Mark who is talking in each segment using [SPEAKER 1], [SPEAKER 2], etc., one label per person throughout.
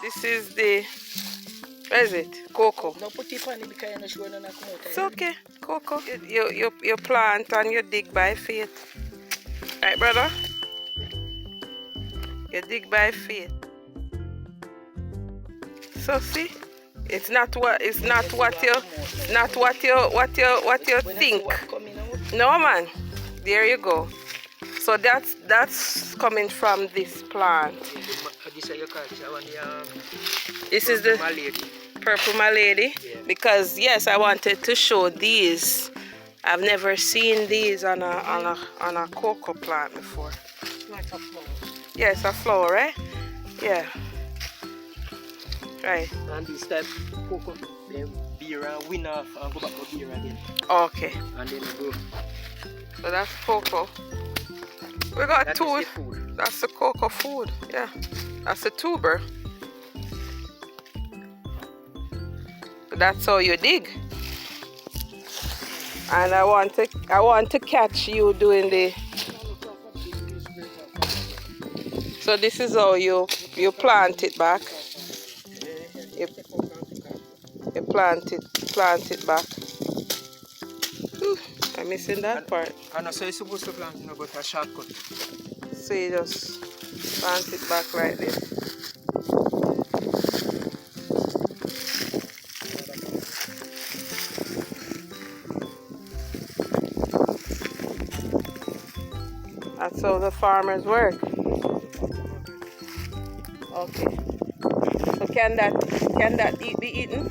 [SPEAKER 1] This is the, where is it? Coco.
[SPEAKER 2] No put it on it because you're not sure none come out.
[SPEAKER 1] It's okay, Coco. You plant and you dig by faith. Right, brother? You dig by faith. So see, it's not what you think. No man. There you go. So that's coming from this plant. This is the purple malady. Because yes, I wanted to show these. I've never seen these on a cocoa plant before.
[SPEAKER 2] Like a flower.
[SPEAKER 1] Yes, a flower, right? Yeah. Right.
[SPEAKER 2] And this type of cocoa, they beer and win off and go back to beer again.
[SPEAKER 1] Okay.
[SPEAKER 2] And then we go.
[SPEAKER 1] So that's cocoa. We got
[SPEAKER 2] That
[SPEAKER 1] two.
[SPEAKER 2] is the food.
[SPEAKER 1] That's the cocoa food. Yeah. That's the tuber. That's how you dig. And I want to catch you doing the. So this is how you plant it back. You plant it back. Ooh, I'm missing that part.
[SPEAKER 2] And so you're supposed to plant, but a shortcut.
[SPEAKER 1] So you just plant it back like this. That's how the farmers work. Okay. So can that be eaten?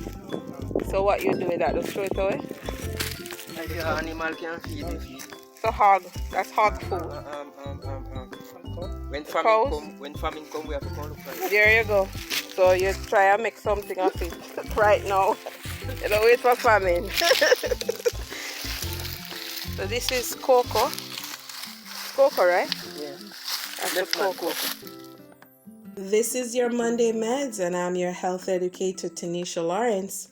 [SPEAKER 1] So what you do with that? Just throw it away?
[SPEAKER 2] Like the animal can feed it.
[SPEAKER 1] So hog. That's hog food.
[SPEAKER 2] When famine come, we have to go look for it.
[SPEAKER 1] There you go. So you try and make something of it right now. You don't wait for famine. So this is cocoa. Cocoa, right?
[SPEAKER 2] Yeah.
[SPEAKER 1] That's the cocoa.
[SPEAKER 3] This is your Monday Meds, and I'm your health educator, Tanisha Lawrence.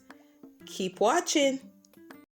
[SPEAKER 3] Keep watching.